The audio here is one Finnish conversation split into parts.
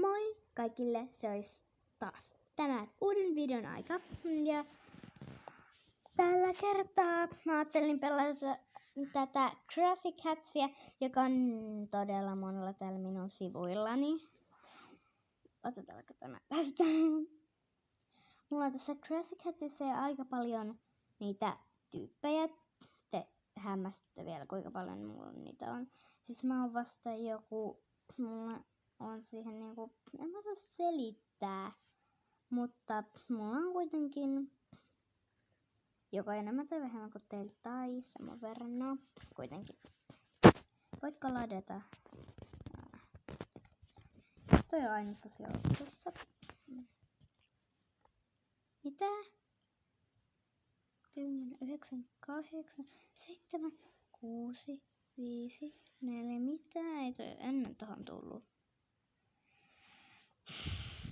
Moi kaikille, se olisi taas tänään uuden videon aika. Ja tällä kertaa mä ajattelin pelata tätä Crazy Catsia, joka on todella monella täällä minun sivuillani. Otetaanko tämä tästä? Mulla on tässä Crazy Catsissa aika paljon niitä tyyppejä. Te hämmästytte vielä kuinka paljon mulla niitä on. Siis mä oon vasta mulla on siihen niinku, en mä saa selittää, mutta mulla on kuitenkin joko enemmän tai vähemmän kuin teillä tai saman verran, no kuitenkin. Voitko ladata? Toi on aina tosi ostossa. Mitä? 10, 9, 8, 7, 6, 5, 4, mitä? Ei toi ennen tohon tullut.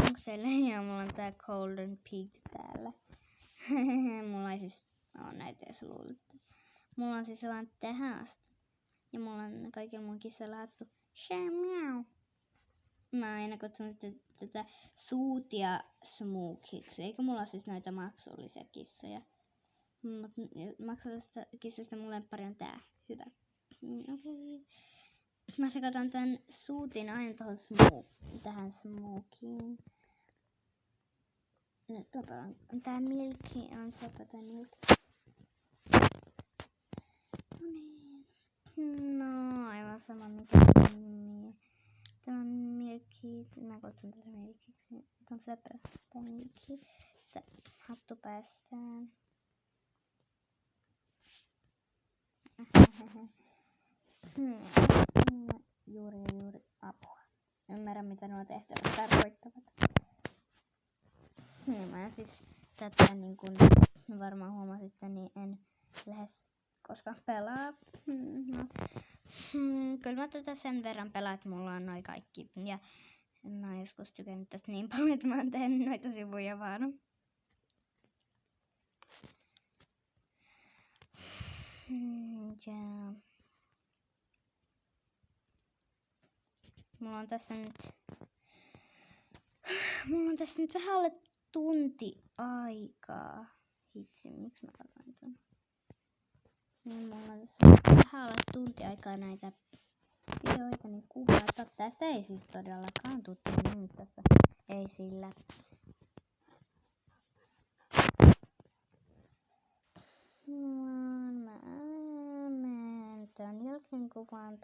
Onko se leija? Mulla on tää Golden Pig täällä. Mulla ei siis oo näitä edes luuletta. Mulla on siis vaan tähän asti. Ja mulla on kaikilla mun kissoilla hattu Shamiau. Mä aina kutsun tätä Suutia Smookiksi. Eikö mulla ole siis noita maksullisia kissoja? Mutta maksullisista kissoista mun lemppari on tää. Hyvä. Okay. Mä sekoitan tän Suutin aina tähän Smookiin. Nyt tää Milky on sekoita Milky. No niin. No aivan sama mikä nimi. Tämä Milky. Mä kutsun tätä Milkiksi. Tän söpö. Tää Milky. Sitten hattu päässään. Juuri apua. Ymmärrän mitä nuo tehtävät tarkoittavat. Mä siis tätä niin kuin varmaan huomasitte, niin en lähes koskaan pelaa. No. Kyllä mä tätä sen verran pelaan, että mulla on noi kaikki. Ja mä oon joskus tykännyt tästä niin paljon, että mä oon tehnyt noita sivuja vaan. Ja mulla on tässä nyt vähän alle tunti aikaa. Hitsi, miksi mä otan tän? Niin mulla on tässä vähän alle tunti aikaa näitä videoita niin kuvata. Tästä ei siis todellakaan tuttu niin tästä. Ei sillä. Mä tän jälkeen kuvaan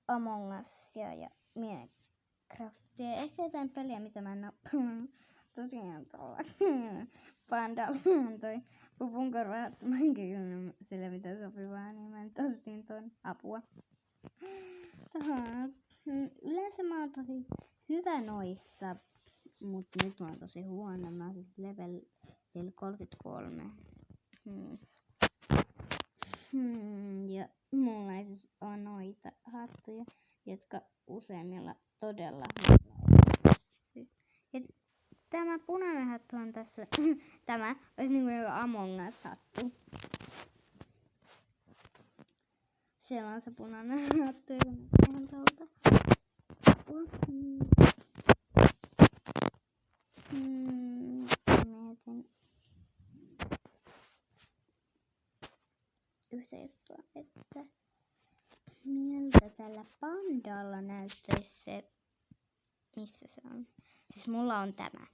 Among Usia ja Minecraftia. Ehkä jotain peliä, mitä mä en oo tosiaan tuolla Pandalla toi pupun korvahattu. Mä en kysynyt sille mitä sopivaa, niin mä tostin ton apua. Yleensä mä oon tosi hyvä noissa, mut nyt mä oon tosi huono. Mä oon siis level 33. Ja mulla ei siis oo noita hattuja, jotka useimmilla todella siis. Ja tämä punainen hattu on tässä. Tämä olisi niinku joku Among Us hattu. Siellä on se punainen hattu, joka näkyy ihan tuolta. Mietin yhtä juttua, että miltä tällä pandalla näyttäisi se, missä se on. Siis mulla on tämä.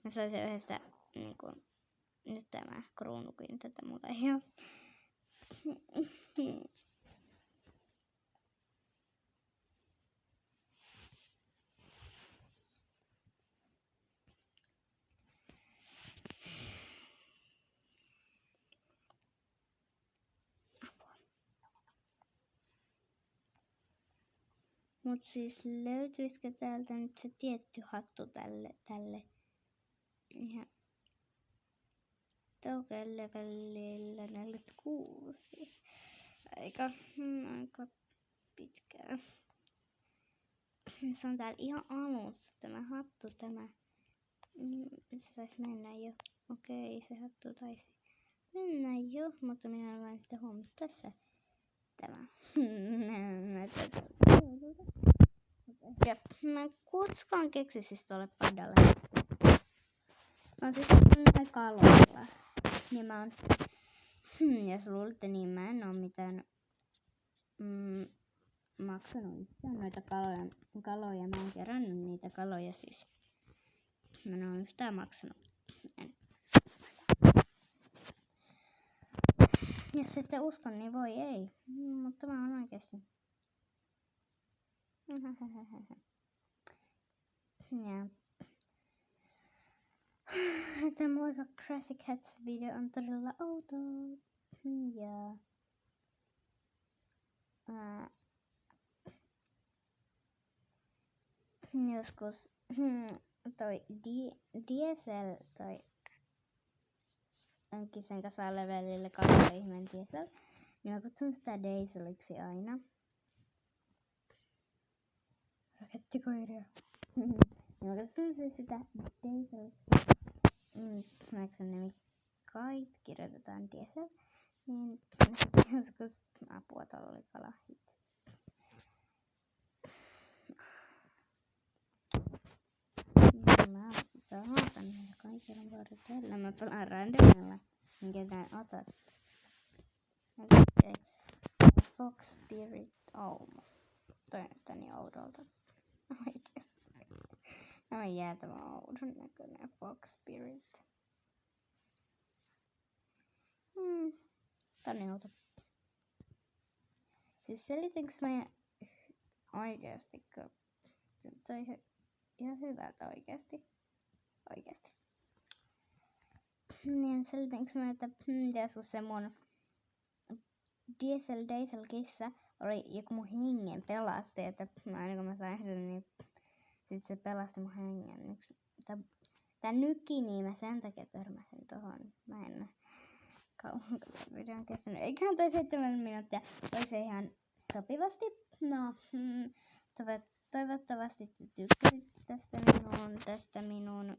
Mä sain se yhdestä, niinku, nyt tämä kruunukin, tätä mulla ei oo. Mut siis löytyisikö täältä nyt se tietty hattu tälle ihan toukeen levelillä 46. Aika pitkään. Se on täällä ihan alussa tämä hattu, tämä. Se taisi mennä jo. Okei, se hattu taisi mennä jo, mutta minä en vain sitä huomannut tässä. Tämä. Ja mä en koskaan keksisi tuolle padalle. Mä oon siis näin kaloilla. Ja mä oon... jos luulitte, niin mä en oo mitään maksanut yhtään noita kaloja. Mä oon kerännyt niitä kaloja siis. Mä en oo yhtään maksanut. Jos ette usko, niin voi ei. Mutta mä oon oikeesti. Ja. Tämä Moika Crazy Cats video on todella outo. Ja. Joskus toi Diesel toi Kisen kanssa levelille 2 ihmeen Diesel. Niin mä kutsun sitä Dieseliksi aina. Rakettikoiria. Mä kutsun sitä Dieseliksi. Näinkö nimi Kait kirjoitetaan Diesel. Niin joskus apua tuolla oli kalahit. Mä pelaan näillä kaikilla vuoroteilla. Mä pelaan randomilla. Minkä nää otat? Okei. Fox Spirit Aumo. Toi näyttää niin oudolta. Oikein. Nämä on jäätävän oudon näköinen Fox Spirit. Tää on niin outo. Siis selitinkö mä oikeesti, kun toi ihan hyvältä oikeesti. Niin selitinkö mä, että joskus se mun Diesel kissa oli joku mun hengen pelasti, että aina kun mä sain sen, niin sit se pelasti mun hengen. Tää nyki, niin mä sen takia törmäsin tohon. Mä en kauan videon kestänyt. Eiköhän toi 7 minuuttia. Olisi ihan sopivasti. No, toivottavasti te tykkäsitte tästä minun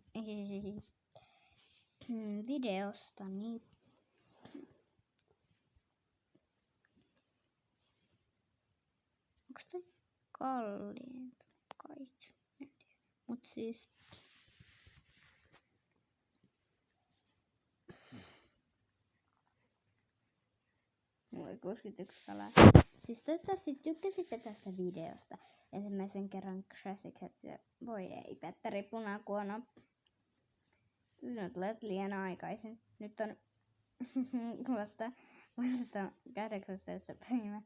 videostani. Onks toi kalliin? Kait. Mut siis... Mulla 61 kalaa. Siis toivottavasti tykkäsitte tästä videosta. Ensimmäisen kerran Crazy Cats ja voi ei, Petteri Punakuono. Nyt olet liian aikaisin. Nyt on vasta 18 päivä.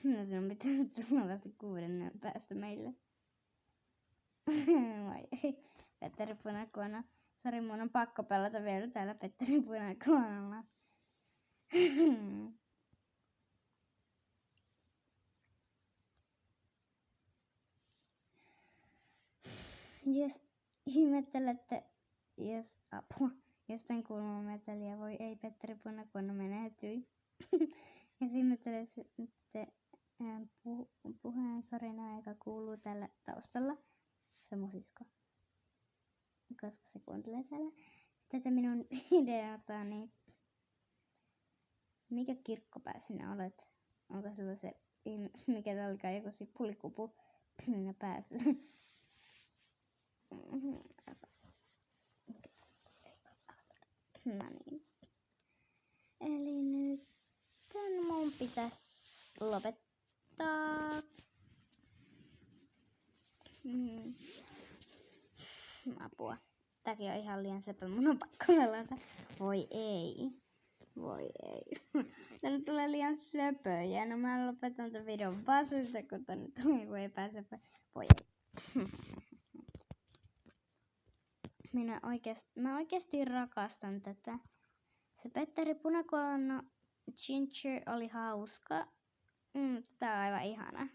Nyt on pitänyt tulla vasta 6 päästä meille. Vai ei. Petteri Punakuono. Sori, mun on pakko pelata vielä täällä Petteri Punakuonolla. Jos ihmettelette, jos apua, jostain kuuluu metallia, voi ei, Petteri Punakuono menehtyi. Jos ihmettelette puheen sorinaa, joka kuuluu tällä taustalla, se mun sisko, koska se kuuntelee täällä tätä minun videota, niin mikä kirkkopää sinä olet? Onko sulla se, mikä alkaa joku sipulikupu minä päässä? No niin. Eli nyt mun pitäisi lopettaa. Apua. Tämäkin on ihan liian söpö, mun on pakko pelata. Voi ei. Tänne tulee liian söpöjä. No mä lopetan tämän videon vasista, kun tänne tulee joku epäsöpö. Voi ei. Mä oikeesti rakastan tätä. Se Petteri Punakuono Ginger oli hauska. Tää on aivan ihana.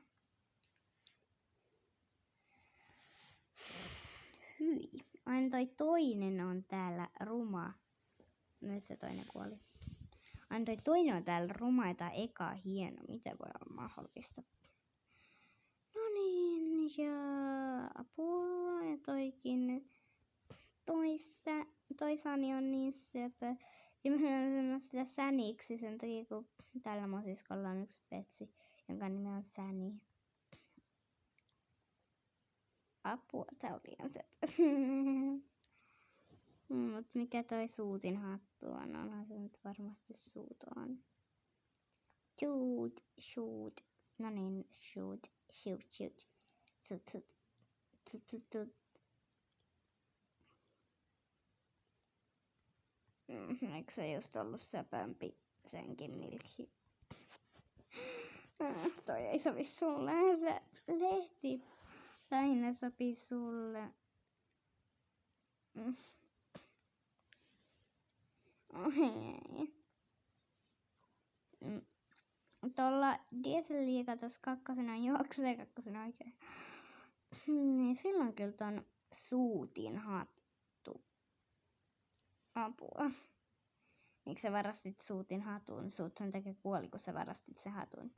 Hyi. Aina toi toinen on täällä ruma. Nyt se toinen kuoli. Aina toi toinen on täällä ruma ja tää eka hieno. Miten voi olla mahdollista? No niin, ja apua ja toikin. Toi Sani on niin söpö. Ja mä sanon sitä Säniksi sen takia, kun tällä mun siskolla on yksi petsi, jonka nimi on Säni. Apua, tää oli ihan se. Mut mikä toi Suutin hattu on? Onhan se nyt varmasti Suut on. Shoot. No niin, shoot. Eikö se just ollut söpömpi senkin milki? Toi ei sovi sulle. Se lehti lähinnä sopii sulle. Tuolla dieselliikatos kakkosena juoksee kakkosena oikein. Niin silloin kyllä ton Suutin hattu. Apua. Miksi sä varastit Suutin hatun? Suuthan teki kuoli, kun sä varastit sen hatun.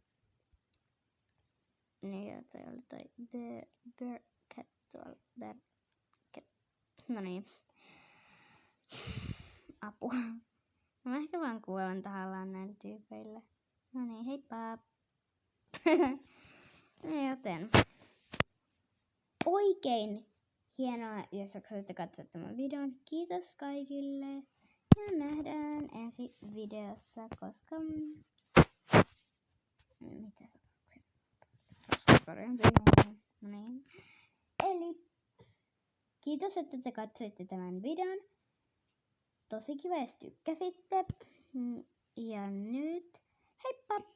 Niin, toi oli toi Bearcat tuolla. No niin. Apua. Mä ehkä vaan kuolen tahallaan näille tyypeille. No niin, heippa. Joten oikein hienoa, jos jaksoitte katsoa tämän videon. Kiitos kaikille. Ja nähdään ensi videossa, koska... Mitä se no niin. Eli kiitos, että te katsoitte tämän videon. Tosi kiva, jos tykkäsitte. Ja nyt heippa!